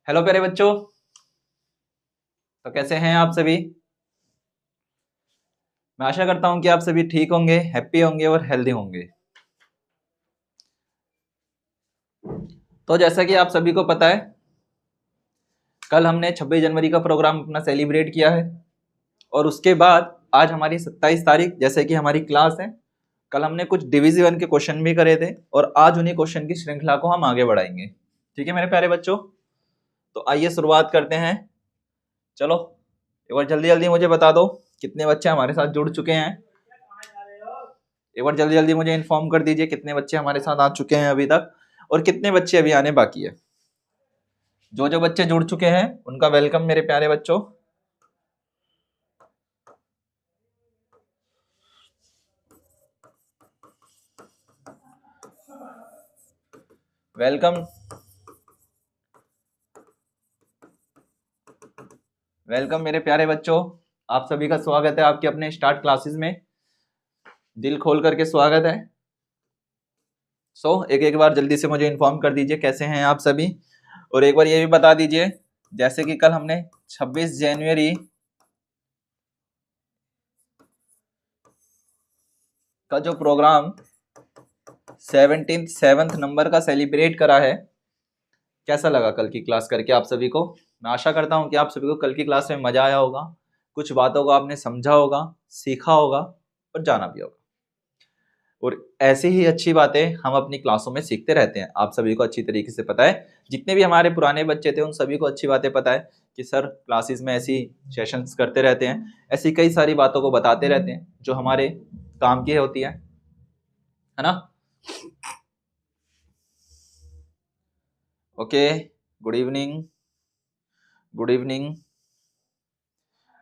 Hello प्यारे बच्चों। तो कैसे हैं आप सभी। मैं आशा करता हूं कि आप सभी ठीक होंगे, हैप्पी होंगे और हेल्दी होंगे। तो जैसा कि आप सभी को पता है, कल हमने 26 जनवरी का प्रोग्राम अपना सेलिब्रेट किया है और उसके बाद आज हमारी 27 तारीख, जैसे कि हमारी क्लास है। कल हमने कुछ डिवीजन के क्वेश्चन भी करे थे और आज उन्हीं क्वेश्चन की श्रृंखला को हम आगे बढ़ाएंगे। ठीक है मेरे प्यारे बच्चों, तो आइए शुरुआत करते हैं। चलो एक बार जल्दी जल्दी मुझे बता दो कितने बच्चे हमारे साथ जुड़ चुके हैं। एक बार जल्दी जल्दी मुझे इन्फॉर्म कर दीजिए कितने बच्चे हमारे साथ आ चुके हैं अभी तक और कितने बच्चे अभी आने बाकी है। जो बच्चे जुड़ चुके हैं उनका वेलकम मेरे प्यारे बच्चों। वेलकम वेलकम मेरे प्यारे बच्चों, आप सभी का स्वागत है आपके अपने स्टार्ट क्लासेस में। दिल खोल करके स्वागत है। एक एक बार जल्दी से मुझे इन्फॉर्म कर दीजिए कैसे हैं आप सभी, और एक बार ये भी बता दीजिए जैसे कि कल हमने 26 जनवरी का जो प्रोग्राम 7th नंबर का सेलिब्रेट करा है, कैसा लगा कल की क्लास करके आप सभी को। मैं आशा करता हूं कि आप सभी को कल की क्लास में मजा आया होगा, कुछ बातों को आपने समझा होगा, सीखा होगा और जाना भी होगा। और ऐसी ही अच्छी बातें हम अपनी क्लासों में सीखते रहते हैं, आप सभी को अच्छी तरीके से पता है। जितने भी हमारे पुराने बच्चे थे उन सभी को अच्छी बातें पता है कि सर क्लासेस में ऐसी सेशंस करते रहते हैं, ऐसी कई सारी बातों को बताते रहते हैं जो हमारे काम की होती है ना। Okay, good evening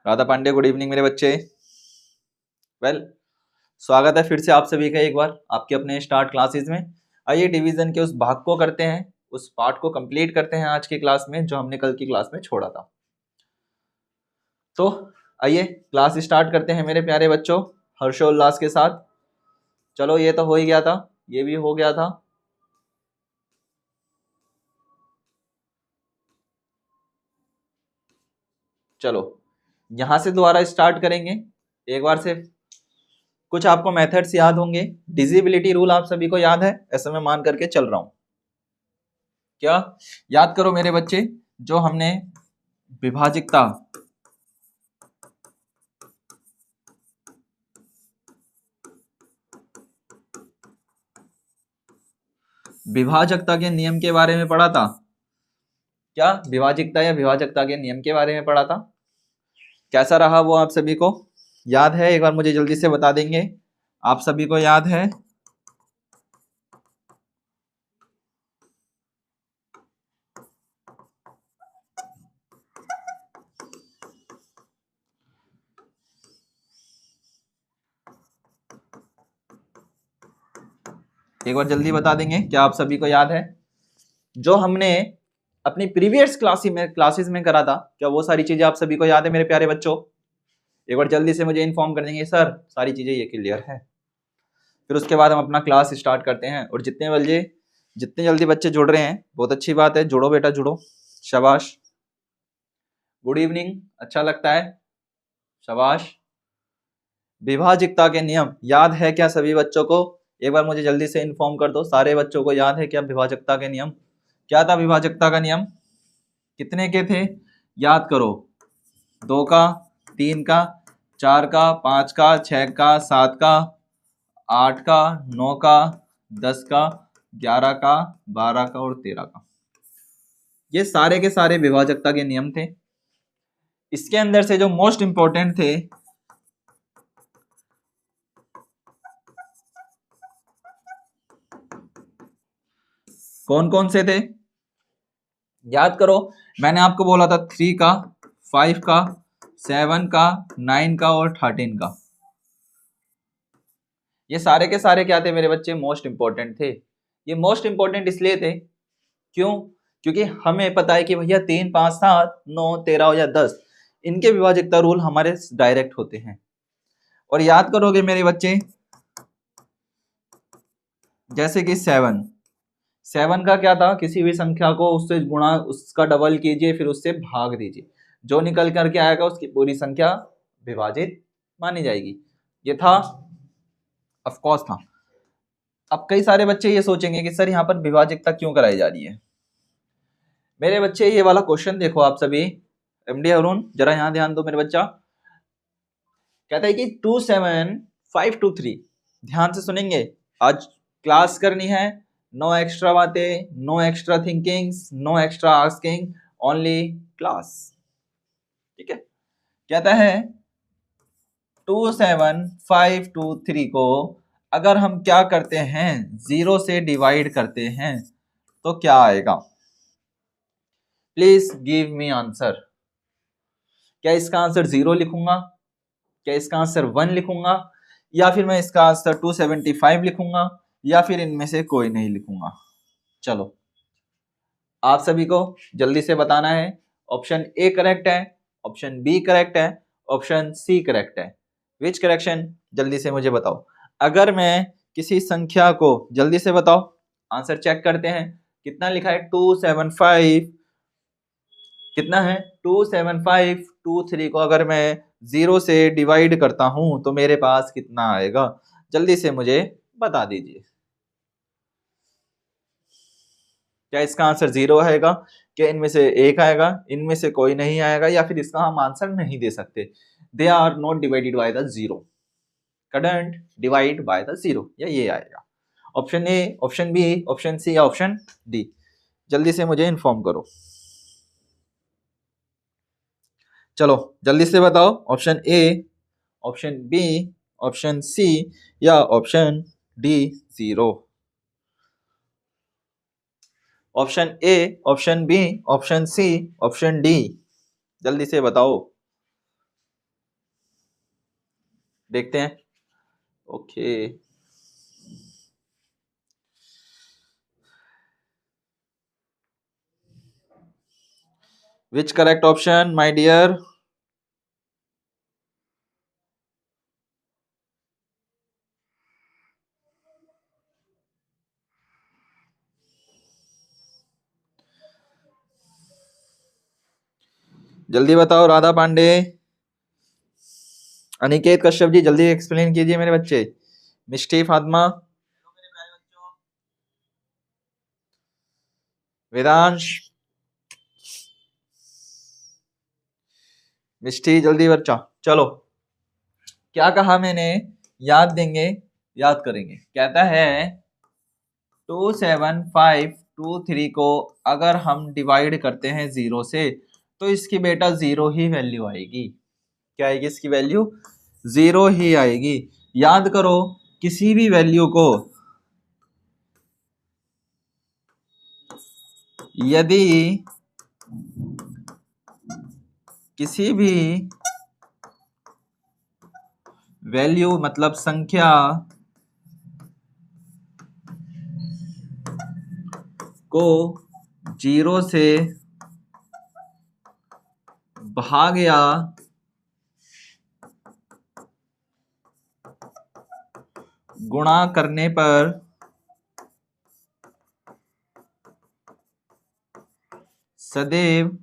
Radha Pandey, good evening मेरे बच्चे। स्वागत है फिर से आप सभी का एक बार आपके अपने स्टार्ट क्लासेस में। आइए डिवीजन के उस भाग को करते हैं, उस पार्ट को कंप्लीट करते हैं आज की क्लास में जो हमने कल की क्लास में छोड़ा था। तो आइए क्लास स्टार्ट करते हैं मेरे प्यारे बच्चों हर्षोल्लास के साथ। चलो ये तो हो ही गया था, ये भी हो गया था। चलो यहां से दोबारा स्टार्ट करेंगे एक बार से। कुछ आपको मेथड्स याद होंगे, डिजिबिलिटी रूल आप सभी को याद है, ऐसा मैं मान करके चल रहा हूं। क्या याद करो मेरे बच्चे, जो हमने विभाजकता के नियम के बारे में पढ़ा था। क्या विभाजकता या विभाजकता के नियम के बारे में पढ़ा था? कैसा रहा वो आप सभी को याद है? एक बार मुझे जल्दी से बता देंगे आप सभी को याद है? एक बार जल्दी बता देंगे क्या आप सभी को याद है जो हमने अपनी प्रीवियस क्लासेस में करा था? क्या वो सारी चीजें आप सभी को याद है मेरे प्यारे बच्चों? एक बार जल्दी से मुझे इन्फॉर्म कर देंगे सर सारी चीजें ये क्लियर है। फिर उसके बाद हम अपना क्लास स्टार्ट करते हैं। और जितने जल्दी बच्चे जुड़ रहे हैं बहुत अच्छी बात है, जुड़ो बेटा जुड़ो, शाबाश। गुड इवनिंग, अच्छा लगता है, शाबाश। विभाजकता के नियम याद है क्या सभी बच्चों को? एक बार मुझे जल्दी से इन्फॉर्म कर दो, सारे बच्चों को याद है क्या विभाजकता के नियम? क्या था विभाजकता का नियम? कितने के थे याद करो? 2 का, 3 का, 4 का, 5 का, 6 का, 7 का, 8 का, 9 का, 10 का, 11 का, 12 का और 13 का। ये सारे के सारे विभाजकता के नियम थे। इसके अंदर से जो मोस्ट इंपॉर्टेंट थे कौन कौन से थे याद करो? मैंने आपको बोला था 3 का, 5 का, 7 का, 9 का और 13 का। ये सारे के सारे क्या थे मेरे बच्चे? मोस्ट इंपॉर्टेंट थे। ये मोस्ट इंपॉर्टेंट इसलिए थे क्यों? क्योंकि हमें पता है कि भैया 3, 5, 7, 9, 13 या 10 इनके विभाजकता रूल हमारे डायरेक्ट होते हैं। और याद करोगे मेरे बच्चे जैसे कि 7 7 का क्या था, किसी भी संख्या को उससे गुणा, उसका डबल कीजिए, फिर उससे भाग दीजिए, जो निकल करके आएगा उसकी पूरी संख्या विभाजित मानी जाएगी। ये था, ऑफ कोर्स था। अब कई सारे बच्चे ये सोचेंगे कि सर यहाँ पर विभाजकता क्यों कराई जा रही है। मेरे बच्चे ये वाला क्वेश्चन देखो आप सभी, एमडी अरुण जरा यहाँ ध्यान दो मेरे बच्चा। कहता है कि 27523, ध्यान से सुनेंगे, आज क्लास करनी है, नो एक्स्ट्रा बातें, no extra thinkings, no extra asking, only class, ठीक है। कहता है 27523 को अगर हम क्या करते हैं, 0 से डिवाइड करते हैं तो क्या आएगा? Please give me answer. क्या इसका आंसर 0 लिखूंगा, क्या इसका आंसर 1 लिखूंगा, या फिर मैं इसका आंसर 275 लिखूंगा, या फिर इनमें से कोई नहीं लिखूंगा? चलो आप सभी को जल्दी से बताना है। ऑप्शन ए करेक्ट है, ऑप्शन बी करेक्ट है, ऑप्शन सी करेक्ट है। विच करेक्शन, जल्दी से मुझे बताओ। अगर मैं किसी संख्या को, जल्दी से बताओ, आंसर चेक करते हैं। कितना लिखा है? 275, कितना है? 27523 को अगर मैं 0 से डिवाइड करता हूं तो मेरे पास कितना आएगा? जल्दी से मुझे बता दीजिए। क्या इसका आंसर 0 आएगा, क्या इनमें से एक आएगा, इनमें से कोई नहीं आएगा, या फिर इसका हम आंसर नहीं दे सकते? They are not divided by the 0, couldn't divide by the 0, या ये आएगा। Option A, option B, option C या ऑप्शन डी? जल्दी से मुझे इन्फॉर्म करो। चलो जल्दी से बताओ, option A, option B, option C या option D 0? Option A, option B, option C, option D, जल्दी से बताओ, देखते हैं। Okay, which correct option my dear? जल्दी बताओ, राधा पांडे, अनिकेत कश्यप जी, जल्दी एक्सप्लेन कीजिए मेरे बच्चे। मिष्टी फातिमा, वेदांश, मिष्टी, जल्दी बच्चा। चलो क्या कहा मैंने, याद देंगे, याद करेंगे। कहता है 27523 को अगर हम डिवाइड करते हैं 0 से तो इसकी बेटा 0 ही वैल्यू आएगी। क्या आएगी इसकी वैल्यू? 0 ही आएगी। याद करो, किसी भी वैल्यू को यदि किसी भी वैल्यू मतलब संख्या को 0 से भाग या गुणा करने पर सदैव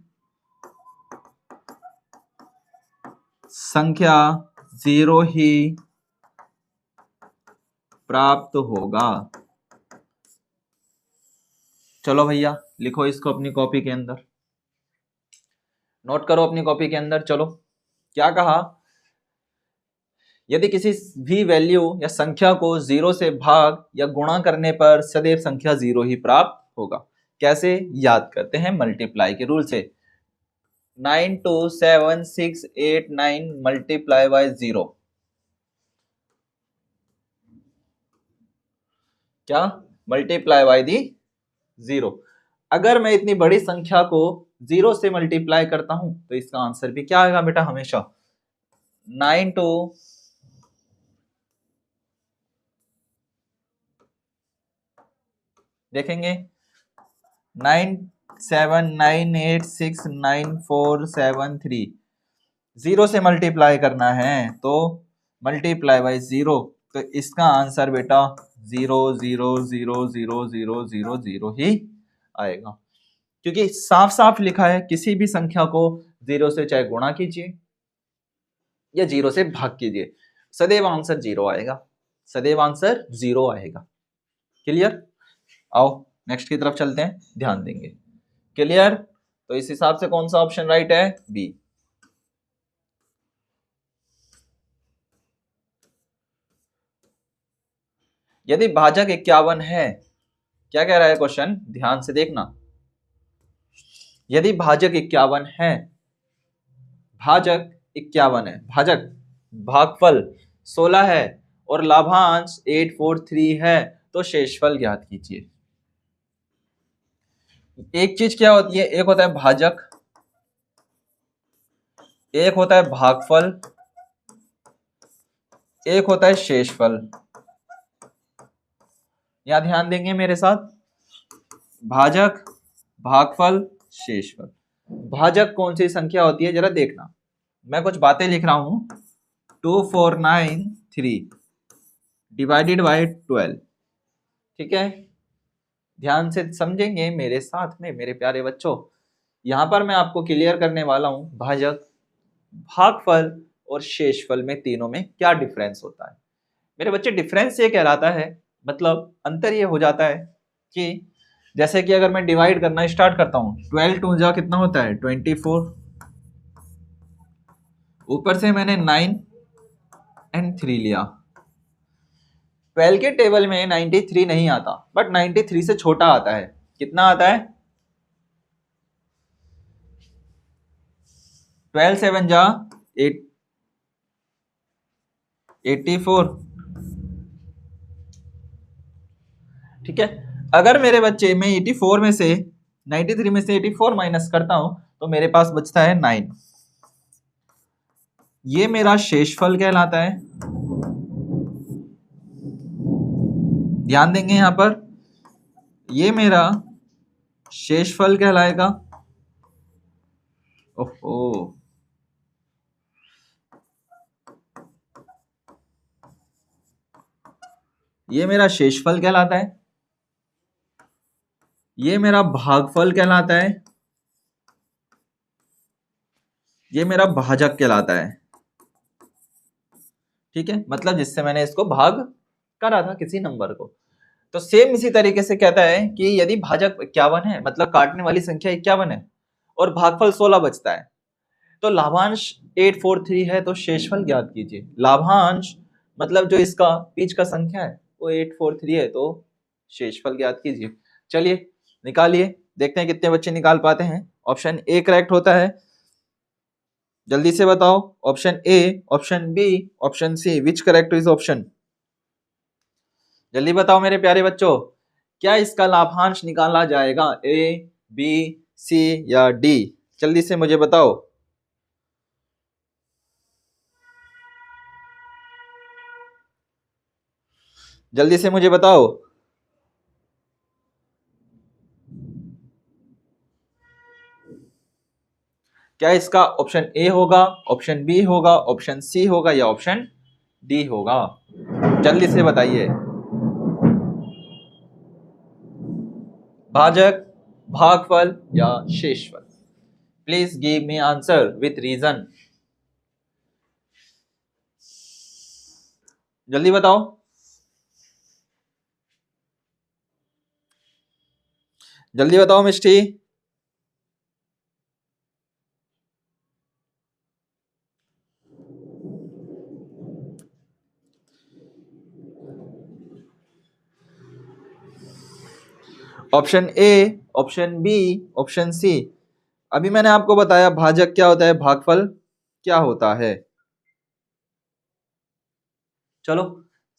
संख्या 0 ही प्राप्त होगा। चलो भैया लिखो इसको अपनी कॉपी के अंदर, नोट करो अपनी कॉपी के अंदर। चलो क्या कहा, यदि किसी भी वैल्यू या संख्या को 0 से भाग या गुणा करने पर सदैव संख्या 0 ही प्राप्त होगा। कैसे? याद करते हैं मल्टीप्लाई के रूल से। 927689 मल्टीप्लाई बाय 0, क्या? Multiply by the 0। अगर मैं इतनी बड़ी संख्या को 0 से मल्टीप्लाई करता हूं तो इसका आंसर भी क्या आएगा बेटा? हमेशा 92 देखेंगे 9798694730 0 से मल्टीप्लाई करना है तो मल्टीप्लाई बाय 0, तो इसका आंसर बेटा 0 ही आएगा, क्योंकि साफ साफ लिखा है किसी भी संख्या को 0 से चाहे गुणा कीजिए या 0 से भाग कीजिए, सदैव आंसर 0 आएगा, सदैव आंसर 0 आएगा। क्लियर? आओ नेक्स्ट की तरफ चलते हैं, ध्यान देंगे। क्लियर? तो इस हिसाब से कौन सा ऑप्शन राइट है? बी। यदि भाजक 51 है, क्या कह रहा है क्वेश्चन, ध्यान से देखना। यदि भाजक 51 है, भाजक 51 है, भाजक भागफल 16 है और लाभांश 843 है, तो शेषफल ज्ञात कीजिए। एक चीज क्या होती है, एक होता है भाजक, एक होता है भागफल, एक होता है शेषफल। यहां ध्यान देंगे मेरे साथ, भाजक, भागफल, शेषफल। भाजक कौन सी संख्या होती है जरा देखना, मैं कुछ बातें लिख रहा हूं। 2493 डिवाइडेड बाय 12, ठीक है, ध्यान से समझेंगे मेरे साथ में मेरे प्यारे बच्चों। यहां पर मैं आपको क्लियर करने वाला हूं भाजक, भागफल और शेषफल में तीनों में क्या डिफरेंस होता है। मेरे बच्चे डिफरेंस ये कहलाता है, मतलब अंतर ये हो जाता है कि जैसे कि अगर मैं डिवाइड करना स्टार्ट करता हूं, 12 टू जा कितना होता है 24, ऊपर से मैंने 9 एंड 3 लिया। 12 के टेबल में 93 नहीं आता, बट 93 से छोटा आता है। कितना आता है? 12 7 जा 84, ठीक है। अगर मेरे बच्चे मैं 84 में से 93 में से 84 माइनस करता हूं तो मेरे पास बचता है 9। ये मेरा शेषफल कहलाता है। ध्यान देंगे यहां पर, ये मेरा शेषफल कहलाएगा। ओहो, ये मेरा शेषफल कहलाता है, ये मेरा भागफल कहलाता है, ये मेरा भाजक कहलाता है, ठीक है, मतलब जिससे मैंने इसको भाग करा था किसी नंबर को। तो सेम इसी तरीके से कहता है कि यदि भाजक 51 है, मतलब काटने वाली संख्या 51 है और भागफल 16 बचता है, तो लाभांश 843 है, तो शेषफल ज्ञात कीजिए। लाभांश मतलब जो इसका बीच का संख्या है वो 843 है, तो शेषफल ज्ञात कीजिए। चलिए निकालिए, देखते हैं कितने बच्चे निकाल पाते हैं। ऑप्शन ए करेक्ट होता है, जल्दी से बताओ। Option A, option B, option C, which correct is option? जल्दी बताओ मेरे प्यारे बच्चों, क्या इसका लाभांश निकाला जाएगा? ए, बी, सी या डी? जल्दी से मुझे बताओ। जल्दी से मुझे बताओ। क्या इसका ऑप्शन ए होगा, ऑप्शन बी होगा, ऑप्शन सी होगा या ऑप्शन डी होगा? जल्दी से बताइए। भाजक, भागफल या शेषफल? Please give me answer with reason. जल्दी बताओ। जल्दी बताओ Mishti. Option A, option B, option C. अभी मैंने आपको बताया भाजक क्या होता है, भागफल क्या होता है। चलो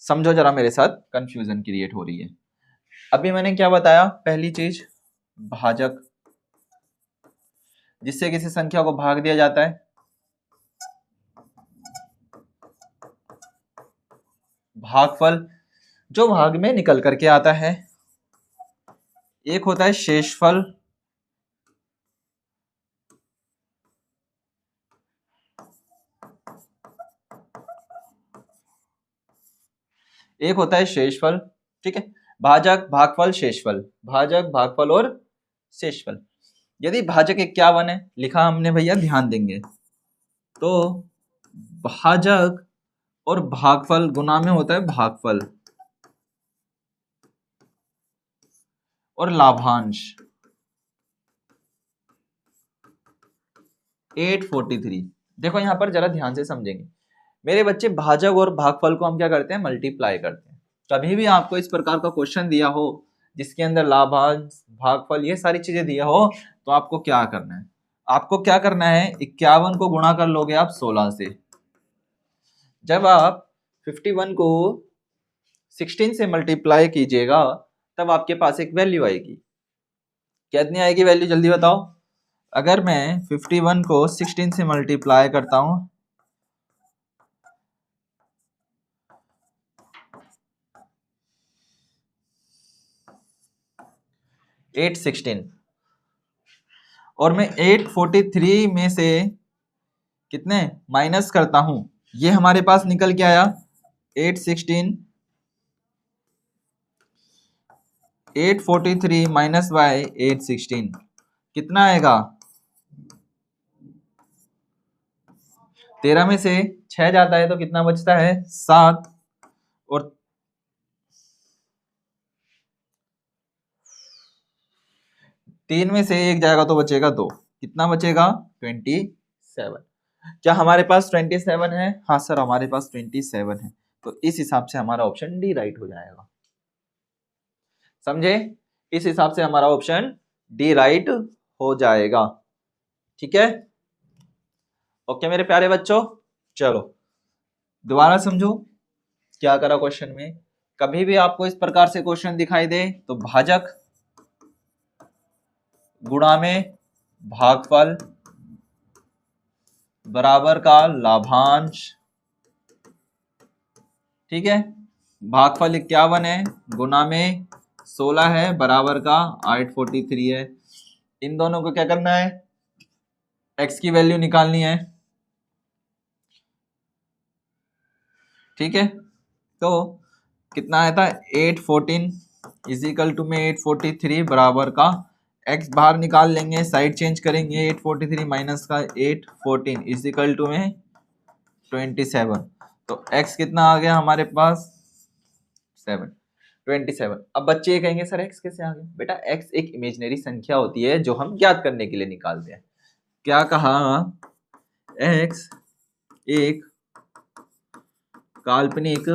समझो जरा मेरे साथ, कंफ्यूजन क्रिएट हो रही है। अभी मैंने क्या बताया, पहली चीज भाजक, जिससे किसी संख्या को भाग दिया जाता है। भागफल, जो भाग में निकल करके आता है। एक होता है शेषफल, एक होता है शेषफल, ठीक है, भाजक, भागफल, शेषफल, भाजक, भागफल और शेषफल। यदि भाजक 51 है, लिखा हमने भैया, ध्यान देंगे, तो भाजक और भागफल गुना में होता है भागफल और लाभांश 843। देखो यहां पर जरा ध्यान से समझेंगे मेरे बच्चे, भाजक और भागफल को हम क्या करते हैं, मल्टीप्लाई करते हैं। कभी भी आपको इस प्रकार का क्वेश्चन दिया हो जिसके अंदर लाभांश, भागफल, ये सारी चीजें दिया हो, तो आपको क्या करना है, आपको क्या करना है, 51 को गुणा कर लोगे आप 16 से। जब आप 51 को 16 से मल्टीप्लाई कीजिएगा तब आपके पास एक वैल्यू आएगी। कितनी आएगी वैल्यू, जल्दी बताओ। अगर मैं 51 को 16 से मल्टीप्लाई करता हूं, 816, और मैं 843 में से कितने माइनस करता हूं, ये हमारे पास निकल के आया 816, 843 माइनस बाय 816 कितना आएगा, 13 में से 6 जाता है तो कितना बचता है, 7, और 3 में से 1 जाएगा तो बचेगा 2, कितना बचेगा, 27। क्या हमारे पास 27 है, हाँ सर हमारे पास 27 है, तो इस हिसाब से हमारा ऑप्शन डी राइट हो जाएगा। समझे, इस हिसाब से हमारा ऑप्शन डी राइट हो जाएगा। ठीक है, ओके मेरे प्यारे बच्चों, चलो दोबारा समझो क्या करा क्वेश्चन में। कभी भी आपको इस प्रकार से क्वेश्चन दिखाई दे तो भाजक गुणा में भागफल बराबर का लाभांश, ठीक है, भागफल 51 है, गुना में 16 है, बराबर का 843 है। इन दोनों को क्या करना है, x की वैल्यू निकालनी है। ठीक है, तो कितना आया था, 814 इजिकल टू में 843 बराबर का x बाहर निकाल लेंगे, साइड चेंज करेंगे, 843 माइनस का 814 इजिकल टू में 27, तो x कितना आ गया हमारे पास 7, 27। अब बच्चे ये कहेंगे सर x कैसे आ गया, बेटा x एक इमेजिनरी संख्या होती है जो हम ज्ञात करने के लिए निकालते हैं। क्या कहा, x एक काल्पनिक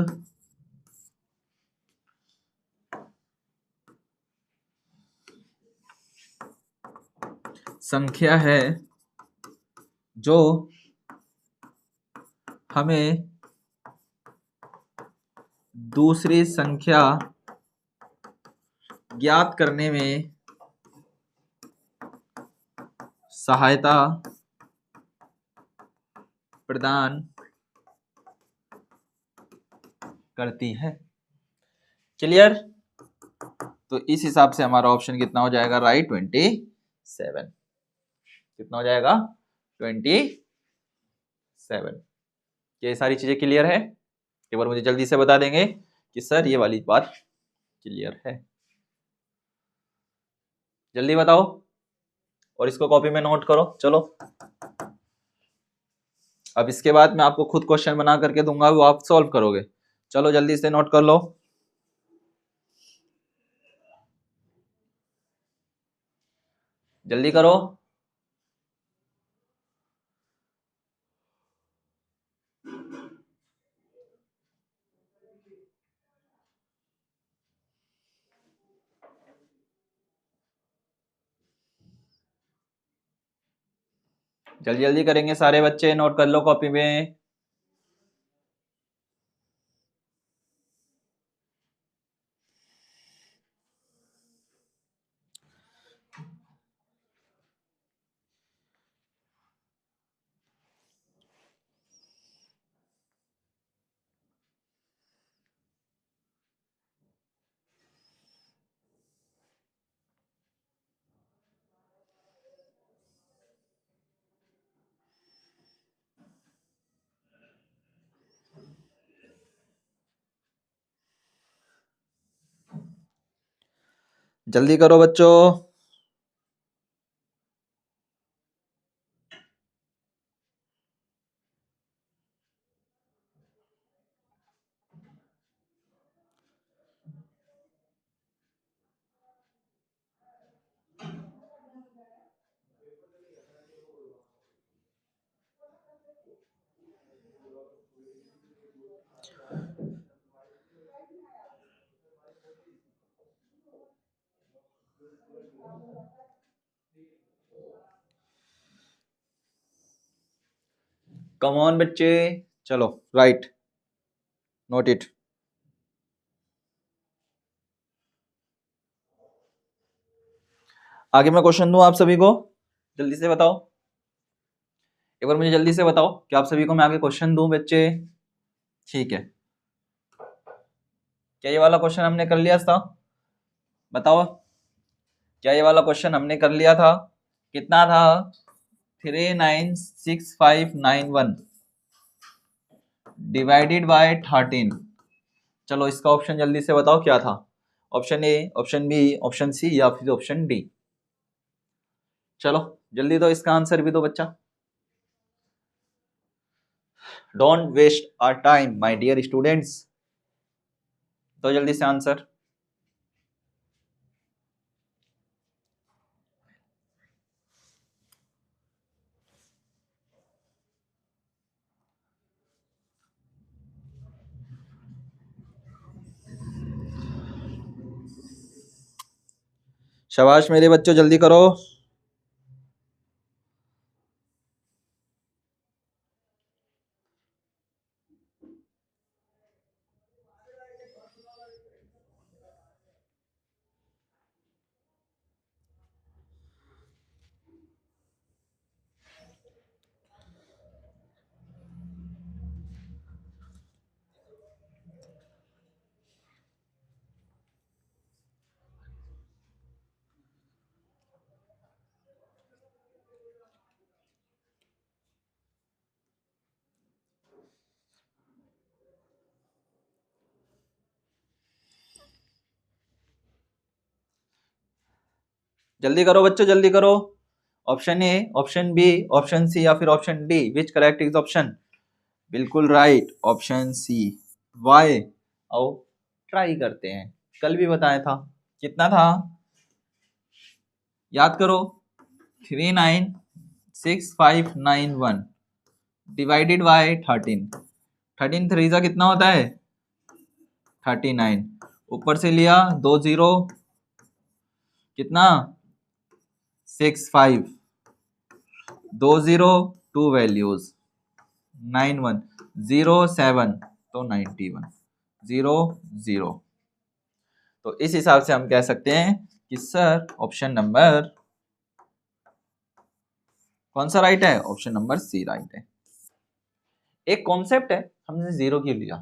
संख्या है जो हमें दूसरी संख्या ज्ञात करने में सहायता प्रदान करती है। क्लियर, तो इस हिसाब से हमारा ऑप्शन कितना हो जाएगा, राइट 27। कितना हो जाएगा, 27। ये सारी चीजें क्लियर है, एक बार मुझे जल्दी से बता देंगे कि सर ये वाली बात क्लियर है, जल्दी बताओ, और इसको कॉपी में नोट करो। चलो अब इसके बाद मैं आपको खुद क्वेश्चन बना करके दूंगा, वो आप सॉल्व करोगे। चलो जल्दी से नोट कर लो, जल्दी करो। जल्दी जल्दी करेंगे सारे बच्चे, नोट कर लो कॉपी में। जल्दी करो बच्चों। कम ऑन बच्चे, चलो राइट, नोट इट। आगे मैं क्वेश्चन दूं आप सभी को, जल्दी से बताओ, एक बार मुझे जल्दी से बताओ कि आप सभी को मैं आगे क्वेश्चन दूं बच्चे। ठीक है, क्या ये वाला क्वेश्चन हमने कर लिया था? बताओ, क्या ये वाला क्वेश्चन हमने कर लिया था? कितना था? 396,591 डिवाइडेड बाय 13। चलो इसका ऑप्शन जल्दी से बताओ क्या था? Option A, option B, option C या फिर ऑप्शन डी? चलो जल्दी दो इसका आंसर भी दो बच्चा। Don't waste our time my dear students, तो जल्दी से आंसर। शाबाश मेरे बच्चों, जल्दी करो। जल्दी करो बच्चों, जल्दी करो। Option A, option B, option C या फिर option D? Which correct is option? बिल्कुल राइट, ऑप्शन सी। वाई? आओ ट्राई करते हैं, कल भी बताया था। कितना था याद करो? 396,591 डिवाइडेड बाय 13। 13 3 का कितना होता है? 39। ऊपर से लिया 2 0, कितना? 65, 2 0, 2 वैल्यूज, 91 0 7, तो 91 0 0। तो इस हिसाब से हम कह सकते हैं कि सर ऑप्शन नंबर कौन सा राइट है? ऑप्शन नंबर सी राइट है। एक कॉन्सेप्ट है, हमने जीरो क्यों लिया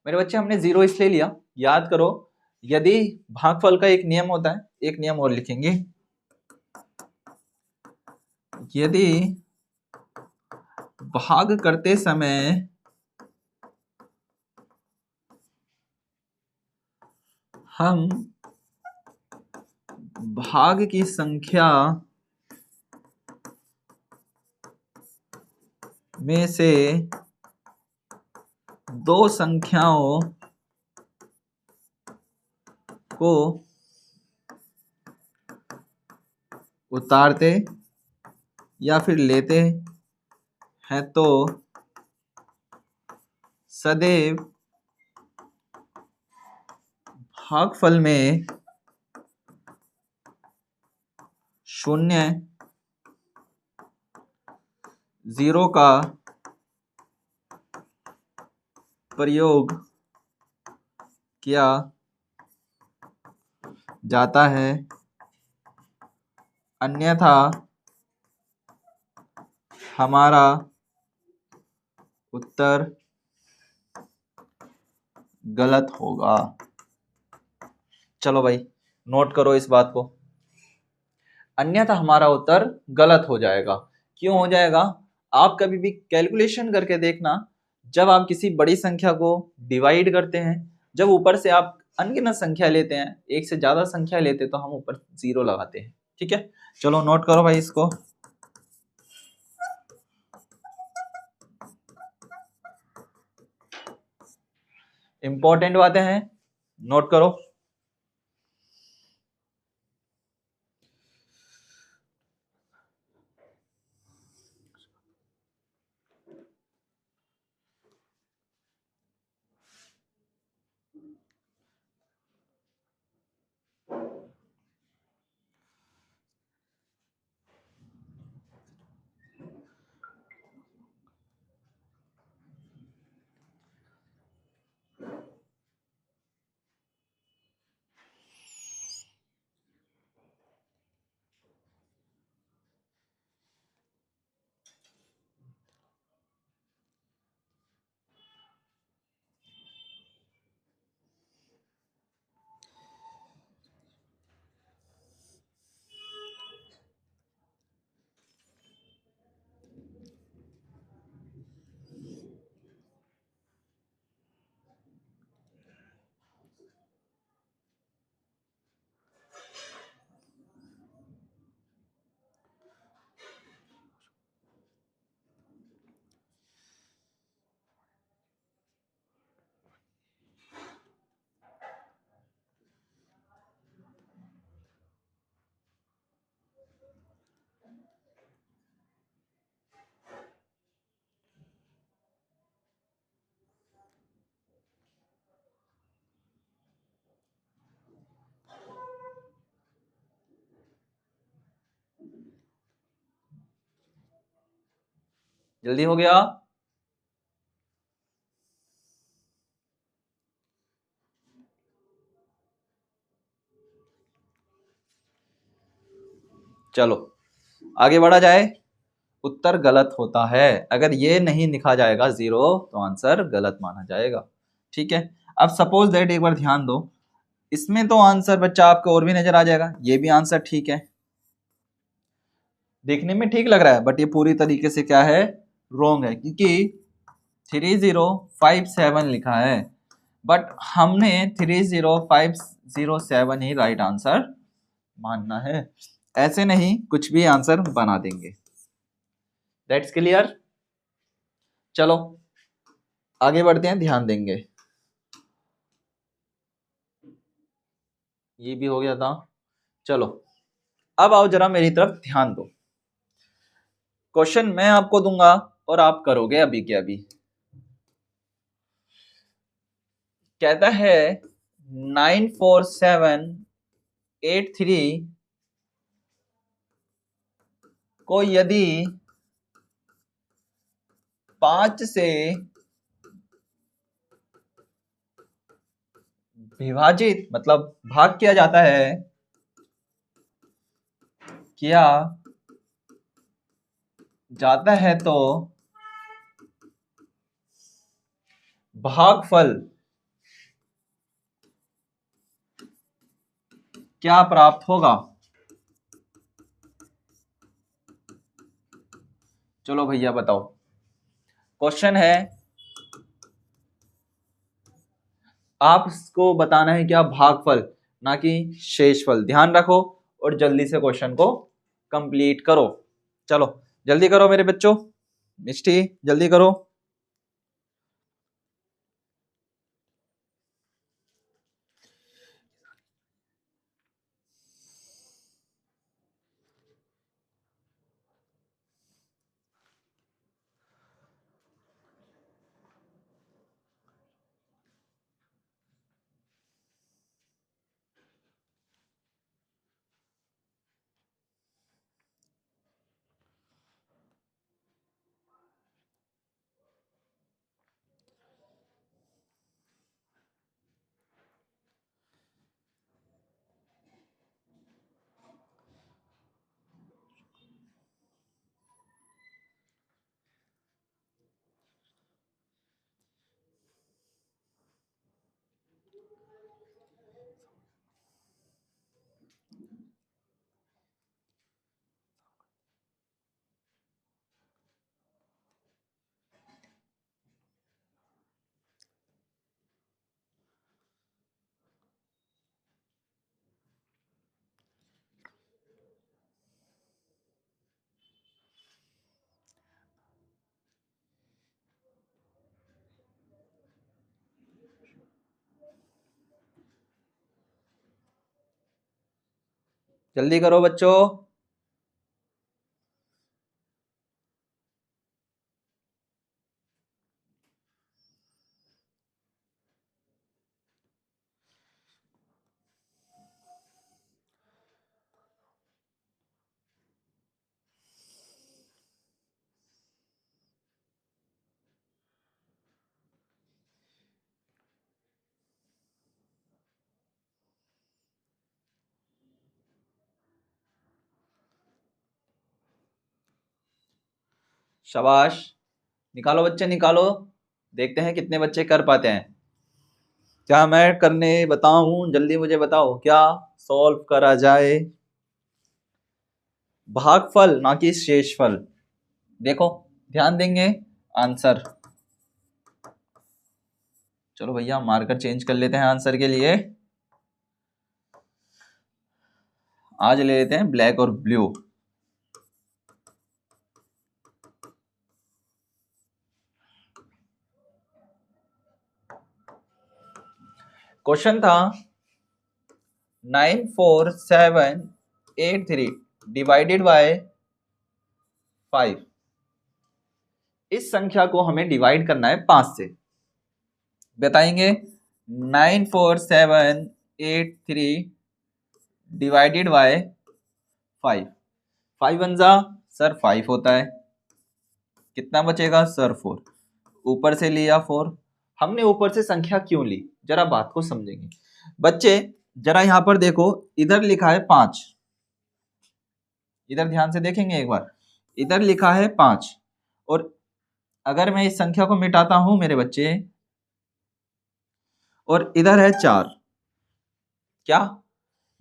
मेरे बच्चे? हमने जीरो इसलिए लिया, याद करो, यदि भागफल का एक नियम होता है, एक नियम और लिखेंगे, यदि भाग करते समय हम भाग की संख्या में से दो संख्याओं को उतारते या फिर लेते हैं तो सदैव भागफल में शून्य जीरो का प्रयोग किया जाता है, अन्यथा हमारा उत्तर गलत होगा। चलो भाई नोट करो इस बात को, अन्यथा हमारा उत्तर गलत हो जाएगा। क्यों हो जाएगा? आप कभी भी कैलकुलेशन करके देखना, जब आप किसी बड़ी संख्या को डिवाइड करते हैं, जब ऊपर से आप अनगिनत संख्या लेते हैं, एक से ज्यादा संख्या लेते तो हम ऊपर 0 लगाते हैं। ठीक है, चलो नोट करो भाई इसको। इंपॉर्टेंट बातें हैं, नोट करो। जल्दी हो गया। चलो आगे बढ़ा जाए। उत्तर गलत होता है, अगर ये नहीं लिखा जाएगा 0 तो आंसर गलत माना जाएगा। ठीक है, अब सपोज दैट एक बार ध्यान दो, इसमें तो आंसर बच्चा आपको और भी नजर आ जाएगा, ये भी आंसर ठीक है, देखने में ठीक लग रहा है, बट ये पूरी तरीके से क्या है, रॉन्ग है, क्योंकि 3057 लिखा है, बट हमने 30507 ही राइट आंसर मानना है, ऐसे नहीं कुछ भी आंसर बना देंगे। That's clear. चलो आगे बढ़ते हैं, ध्यान देंगे। ये भी हो गया था। चलो अब आओ जरा मेरी तरफ ध्यान दो। क्वेश्चन मैं आपको दूंगा और आप करोगे अभी के अभी। कहता है 94783 को यदि 5 से विभाजित मतलब भाग किया जाता है, किया जाता है तो भागफल क्या प्राप्त होगा। चलो भैया बताओ, क्वेश्चन है, आपको बताना है क्या, भागफल ना कि शेषफल। ध्यान रखो और जल्दी से क्वेश्चन को कंप्लीट करो। चलो जल्दी करो मेरे बच्चों, मिष्टी जल्दी करो। जल्दी करो बच्चों। शाबाश, निकालो बच्चे निकालो। देखते हैं कितने बच्चे कर पाते हैं। क्या मैं करने बताऊं? जल्दी मुझे बताओ, क्या सॉल्व करा जाए? भागफल ना कि शेषफल। देखो ध्यान देंगे आंसर। चलो भैया मार्कर चेंज कर लेते हैं आंसर के लिए। आज ले लेते हैं ब्लैक और ब्लू। क्वेश्चन था 94783 डिवाइडेड बाय 5। इस संख्या को हमें डिवाइड करना है 5 से। बताएंगे 94783 डिवाइडेड बाय 5। 5 वन जा सर 5 होता है। कितना बचेगा सर 4। ऊपर से लिया 4। हमने ऊपर से संख्या क्यों ली, जरा बात को समझेंगे बच्चे। जरा यहां पर देखो, इधर लिखा है 5। इधर ध्यान से देखेंगे एक बार, इधर लिखा है 5 और अगर मैं इस संख्या को मिटाता हूं मेरे बच्चे, और इधर है 4। क्या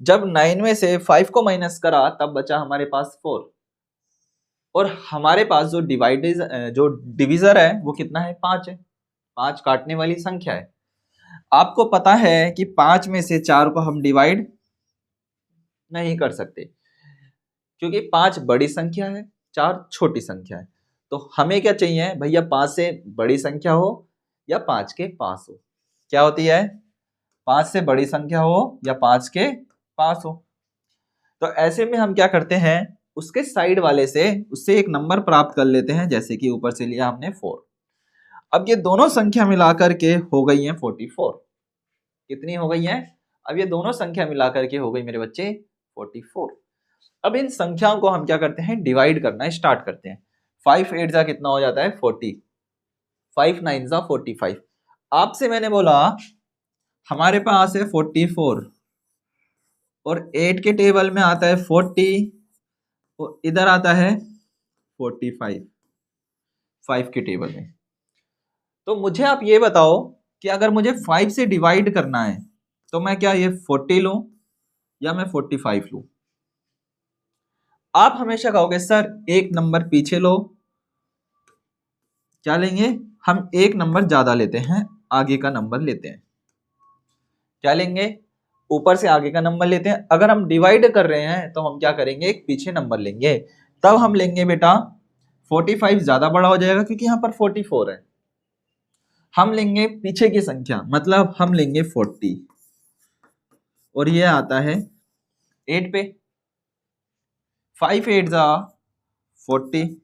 जब 9 में से 5 को माइनस करा तब बचा हमारे पास 4। और हमारे पास जो डिविजर है वो कितना है? 5 है। 5 काटने वाली संख्या है। आपको पता है कि 5 में से 4 को हम डिवाइड नहीं कर सकते, क्योंकि 5 बड़ी संख्या है, 4 छोटी संख्या है। तो हमें क्या चाहिए भैया? 5 से बड़ी संख्या हो या 5 के पास हो। क्या होती है? 5 से बड़ी संख्या हो या 5 के पास हो। तो ऐसे में हम क्या करते हैं, उसके साइड वाले से उससे एक नंबर प्राप्त कर लेते हैं, जैसे कि ऊपर से लिया हमने 4। अब ये दोनों संख्या मिलाकर के हो गई है 44। कितनी हो गई है? अब ये दोनों संख्या मिलाकर के हो गई मेरे बच्चे 44। अब इन संख्याओं को हम क्या करते हैं? डिवाइड करना स्टार्ट करते हैं। 5 8 जा कितना हो जाता है? 40। 5 9 जा 45। आपसे मैंने बोला हमारे पास है 44 और 8 के टेबल में आता है 40 और इधर आता है 45 5 के टेबल में। तो मुझे आप ये बताओ कि अगर मुझे 5 से डिवाइड करना है तो मैं क्या ये 40 लूं या मैं 45 लूं? आप हमेशा कहोगे सर एक नंबर पीछे लो। क्या लेंगे हम? एक नंबर ज्यादा लेते हैं, आगे का नंबर लेते हैं। क्या लेंगे? ऊपर से आगे का नंबर लेते हैं। अगर हम डिवाइड कर रहे हैं तो हम क्या करेंगे? एक पीछे नंबर लेंगे। तब हम लेंगे बेटा 45 ज्यादा बड़ा हो जाएगा क्योंकि यहाँ पर 44 है। हम लेंगे पीछे की संख्या, मतलब हम लेंगे 40 और ये आता है 8 पे। 5 8 जा 40,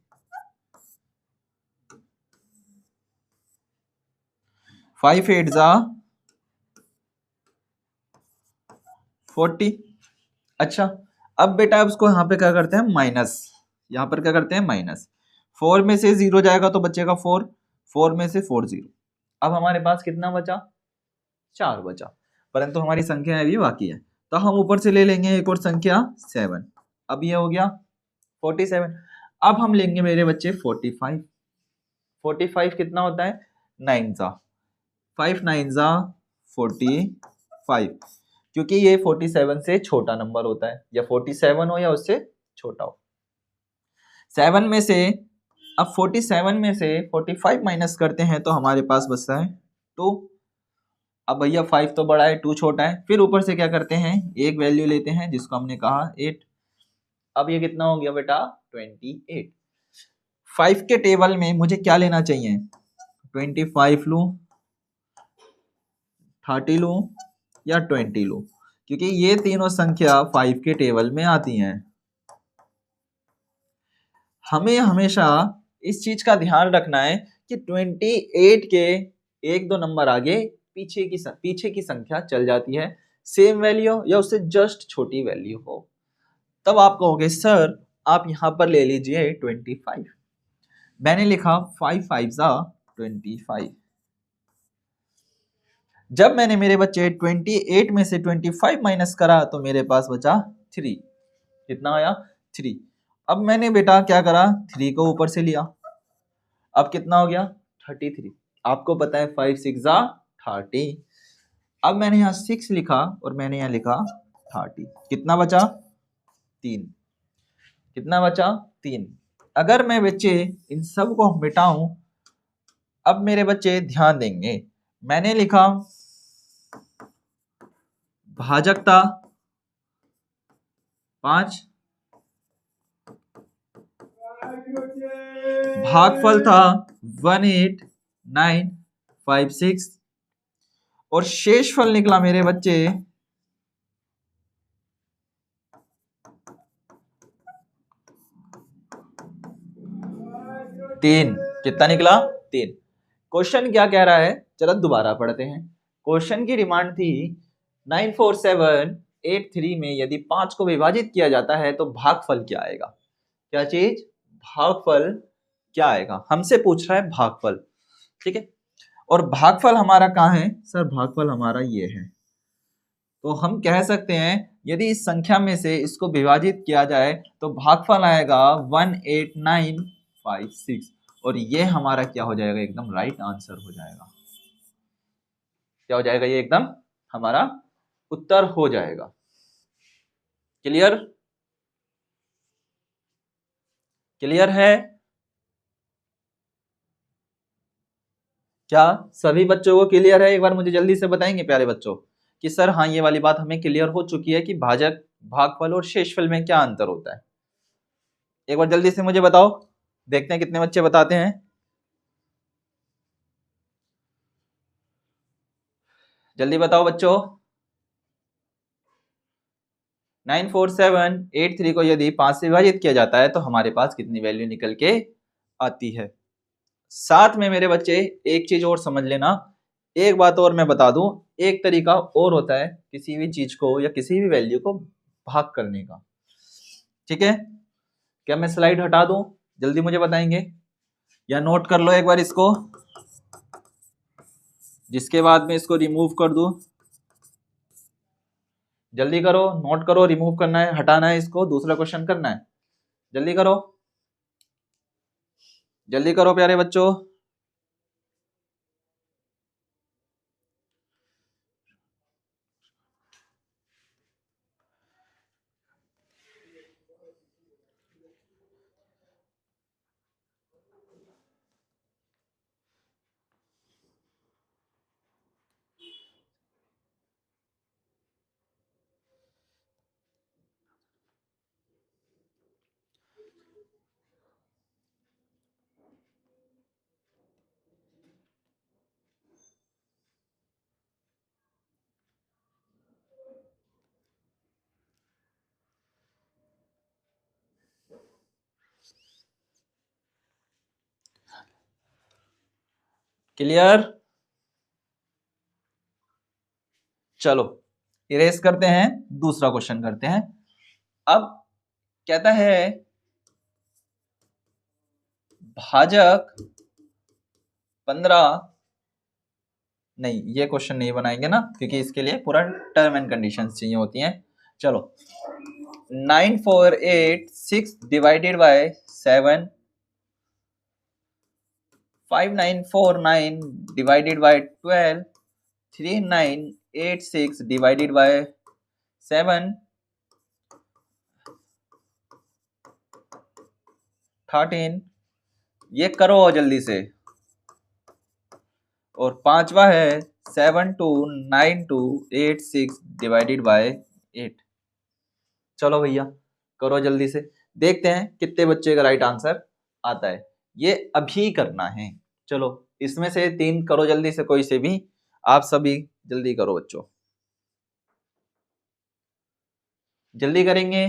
5 8 जा 40। अच्छा अब बेटा उसको यहाँ पे क्या करते हैं? माइनस। यहाँ पर क्या करते हैं? माइनस। 4 में से 0 जाएगा तो बचेगा 4। 4 में से 4 0। अब हमारे पास कितना बचा? 4 बचा, परंतु हमारी संख्या अभी बाकी है। तो हम ऊपर से ले लेंगे एक और संख्या 7। अब ये हो गया 47। अब हम लेंगे मेरे बच्चे 45। 45 कितना होता है? 9 जा 5 9 जा 45, क्योंकि ये 47 से छोटा नंबर होता है, या 47 हो या उससे छोटा हो। 7 में से अब 47 में से 45 माइनस करते हैं तो हमारे पास बचता है 2। अब भैया 5 तो बड़ा है, 2 छोटा है। फिर ऊपर से क्या करते हैं? एक वैल्यू लेते हैं जिसको हमने कहा 8। अब ये कितना हो गया बेटा? 28। 5 के टेबल में मुझे क्या लेना चाहिए? 25 लूं, 30 लूं या 20 लूं? क्योंकि ये तीनों संख्या 5 के टेबल में आती हैं। हमें हमेशा इस चीज का ध्यान रखना है कि 28 के एक दो नंबर आगे पीछे की संख्या चल जाती है, सेम वैल्यू या उससे जस्ट छोटी वैल्यू हो, तब आप कहोगे सर आप यहां पर ले लीजिए 25। मैंने लिखा 5 5 जा 25। जब मैंने मेरे बच्चे 28 में से 25 माइनस करा तो मेरे पास बचा 3। कितना आया? 3। अब मैंने बेटा क्या करा, 3 को ऊपर से लिया, अब कितना हो गया? 33। आपको पता है 5 6 जा 30। अब मैंने यहाँ 6 लिखा और मैंने यहाँ लिखा 30। कितना बचा? 3। कितना बचा? 3। अगर मैं बच्चे इन सब को मिटाऊं, अब मेरे बच्चे ध्यान देंगे, मैंने लिखा भाजकता 5, भागफल था 18956 और शेषफल निकला मेरे बच्चे 3। कितना निकला? 3। क्वेश्चन क्या कह रहा है, चलो दोबारा पढ़ते हैं। क्वेश्चन की डिमांड थी 94783 में यदि 5 को विभाजित किया जाता है तो भागफल क्या आएगा? क्या चीज? भागफल क्या आएगा, हमसे पूछ रहा है भागफल। ठीक है, और भागफल हमारा कहाँ है सर? भागफल हमारा ये है। तो हम कह सकते हैं यदि इस संख्या में से इसको विभाजित किया जाए तो भागफल आएगा 18956 और ये हमारा क्या हो जाएगा? एकदम राइट आंसर हो जाएगा। क्या हो जाएगा? ये एकदम हमारा उत्तर हो जाएगा। क्लियर? क्लियर है क्या? सभी बच्चों को क्लियर है? एक बार मुझे जल्दी से बताएंगे प्यारे बच्चों कि सर हाँ ये वाली बात हमें क्लियर हो चुकी है कि भाजक, भागफल और शेषफल में क्या अंतर होता है। एक बार जल्दी से मुझे बताओ, देखते हैं कितने बच्चे बताते हैं। जल्दी बताओ बच्चों। 94783 को यदि 5 से विभाजित किया जाता है तो हमारे पास कितनी वैल्यू निकल के आती है। साथ में मेरे बच्चे एक चीज और समझ लेना, एक बात और मैं बता दूं, एक तरीका और होता है किसी भी चीज को या किसी भी वैल्यू को भाग करने का। ठीक है, क्या मैं स्लाइड हटा दूं? जल्दी मुझे बताएंगे या नोट कर लो एक बार इसको, जिसके बाद में इसको रिमूव कर दूं। जल्दी करो, नोट करो, रिमूव करना है, हटाना है इसको, दूसरा क्वेश्चन करना है। जल्दी करो, जल्दी करो प्यारे बच्चों। क्लियर? चलो इरेज करते हैं, दूसरा क्वेश्चन करते हैं। अब कहता है भाजक 15, नहीं ये क्वेश्चन नहीं बनाएंगे ना क्योंकि इसके लिए पूरा टर्म एंड कंडीशंस चाहिए होती हैं। चलो 9486 divided by 7, 5949 divided by 12, 3986 divided by 7, 13, ये करो जल्दी से। और पांचवा है 729286 डिवाइडेड बाय 8। चलो भैया करो जल्दी से, देखते हैं कितने बच्चे का राइट आंसर आता है। ये अभी करना है। चलो इसमें से 3 करो जल्दी से, कोई से भी, आप सभी जल्दी करो बच्चों। जल्दी करेंगे,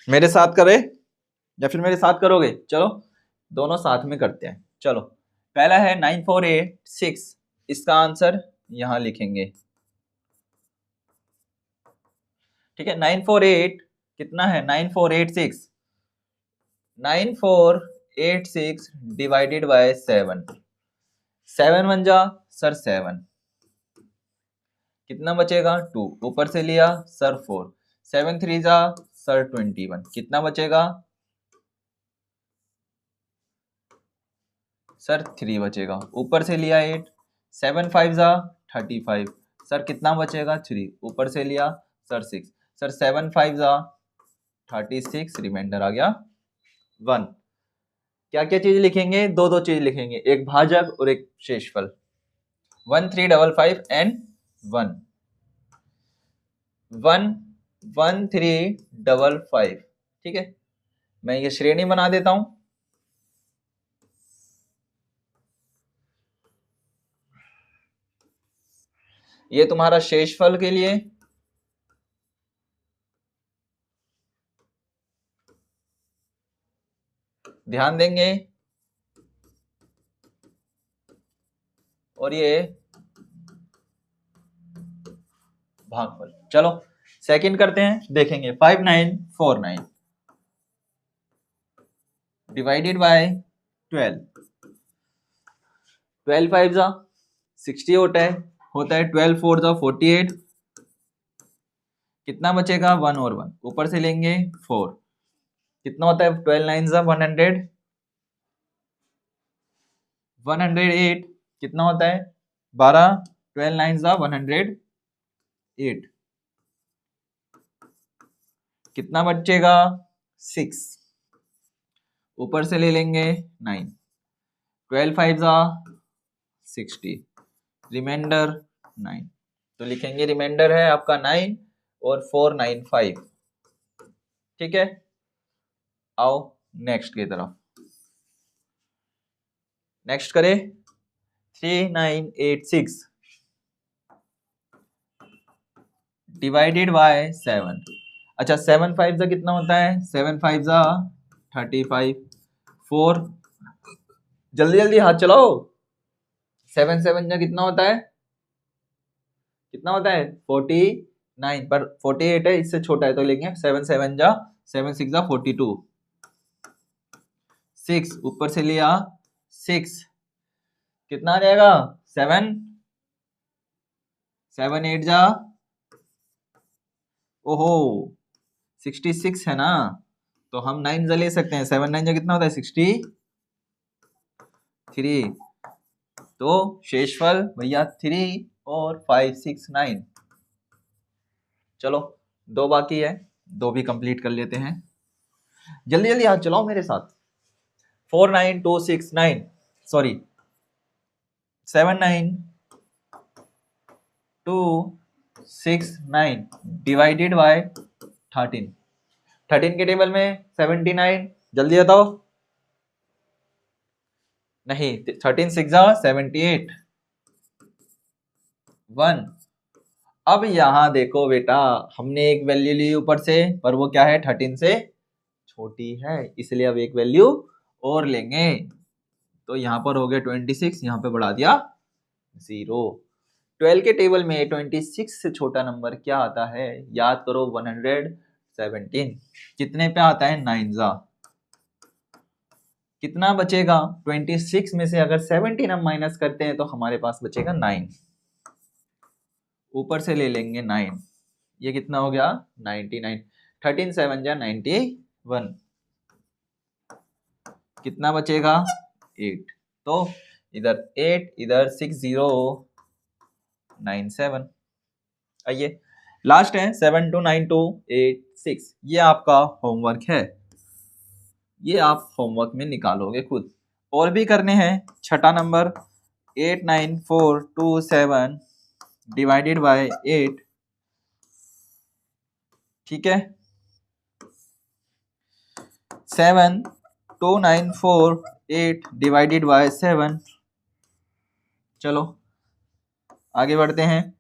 मेरे साथ करे या फिर मेरे साथ करोगे? चलो दोनों साथ में करते हैं। चलो पहला है 9486, इसका आंसर यहां लिखेंगे। ठीक है, 948 कितना है? 9486, 9486 डिवाइडेड बाय 7, 7 वन जा सर 7, कितना बचेगा? 2, ऊपर से लिया सर 4, 7 3 जा सर 21, कितना बचेगा सर? 3 बचेगा, ऊपर से लिया 8, 7 5 जा 35, सर कितना बचेगा? 3, ऊपर से लिया सर 6, सर 7 5 जा 36, रिमाइंडर आ गया 1। क्या क्या चीज लिखेंगे? दो दो चीज लिखेंगे, एक भाजक और एक शेषफल। 1355 एंड 1 1355। ठीक है, मैं ये श्रेणी बना देता हूं। ये तुम्हारा शेषफल के लिए, ध्यान देंगे, और ये भागफल। चलो सेकंड करते हैं, देखेंगे 5949 डिवाइडेड बाय 12, 12 5 जा 60 होता है 12 4 जा 48, कितना बचेगा? 1 और 1, ऊपर से लेंगे 4, कितना होता है? 12 9 जा 100, 108, कितना होता है? 12, 12 9 जा 108, कितना बचेगा? 6, ऊपर से ले लेंगे 9, 12 5 जा 60, रिमाइंडर 9, तो लिखेंगे रिमाइंडर है आपका 9 और 495। ठीक है, आओ नेक्स्ट की तरफ। नेक्स्ट करें 3986 डिवाइडेड बाय 7। अच्छा 7 5 जा कितना होता है? 7 5 जा 35, 4, जल्दी जल्दी हाथ चलाओ। 7 7 जा कितना होता है? कितना होता है? 49, पर 48 है, इससे छोटा है तो लेंगे 7 7 जा 7 6 जा 42, 6 ऊपर से लिया 6, कितना आ जाएगा? 7 7 8 जा, ओहो 66 है ना, तो हम 9 जा ले सकते हैं। 7 9 जा कितना होता है? 63, तो शेषफल भैया 3 और 5 6 9। चलो दो बाकी है, दो भी कंप्लीट कर लेते हैं। जल्दी जल्दी हाथ चलाओ मेरे साथ। 49269 सॉरी 79269 डिवाइडेड बाय 13, 13 के टेबल में 79, जल्दी बताओ। नहीं, 13 6 जा 78, 1। अब यहां देखो बेटा, हमने एक वैल्यू ली ऊपर से, पर वो क्या है? 13 से छोटी है, इसलिए अब एक वैल्यू और लेंगे, तो यहां पर हो गया 26, यहां पे बढ़ा दिया 0। 12 के टेबल में 26 से छोटा नंबर क्या आता है? याद करो 117, कितने पे आता है? 9 जा, कितना बचेगा? 26 में से अगर 17 हम माइनस करते हैं तो हमारे पास बचेगा 9, ऊपर से ले लेंगे 9, ये कितना हो गया? 99, 13 7 जा 91, कितना बचेगा? 8, तो इधर 8 इधर 6097। आइए लास्ट है 729286, ये आपका होमवर्क है, ये आप होमवर्क में निकालोगे खुद। और भी करने हैं। छठा नंबर 89427 डिवाइडेड बाय 8, ठीक है, 72948 डिवाइडेड बाय 7। चलो आगे बढ़ते हैं।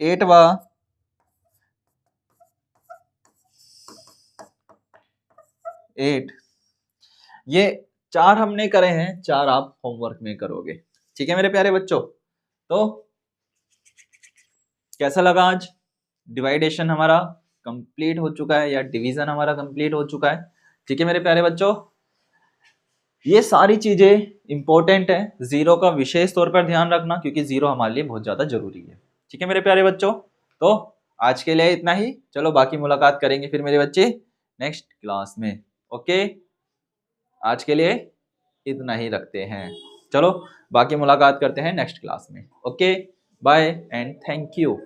8वां 8, ये 4 हमने करे हैं, 4 आप होमवर्क में करोगे। ठीक है मेरे प्यारे बच्चों, तो कैसा लगा आज? डिवाइडेशन हमारा कंप्लीट हो चुका है या डिवीजन हमारा कंप्लीट हो चुका है। ठीक है मेरे प्यारे बच्चों, ये सारी चीजें इंपॉर्टेंट है, जीरो का विशेष तौर पर ध्यान रखना क्योंकि जीरो हमारे लिए बहुत ज्यादा जरूरी है। ठीक है मेरे प्यारे बच्चों, तो आज के लिए इतना ही, चलो बाकी मुलाकात करेंगे फिर मेरे बच्चे नेक्स्ट क्लास में। ओके, आज के लिए इतना ही रखते हैं, चलो बाकी मुलाकात करते हैं नेक्स्ट क्लास में। Okay, bye and thank you.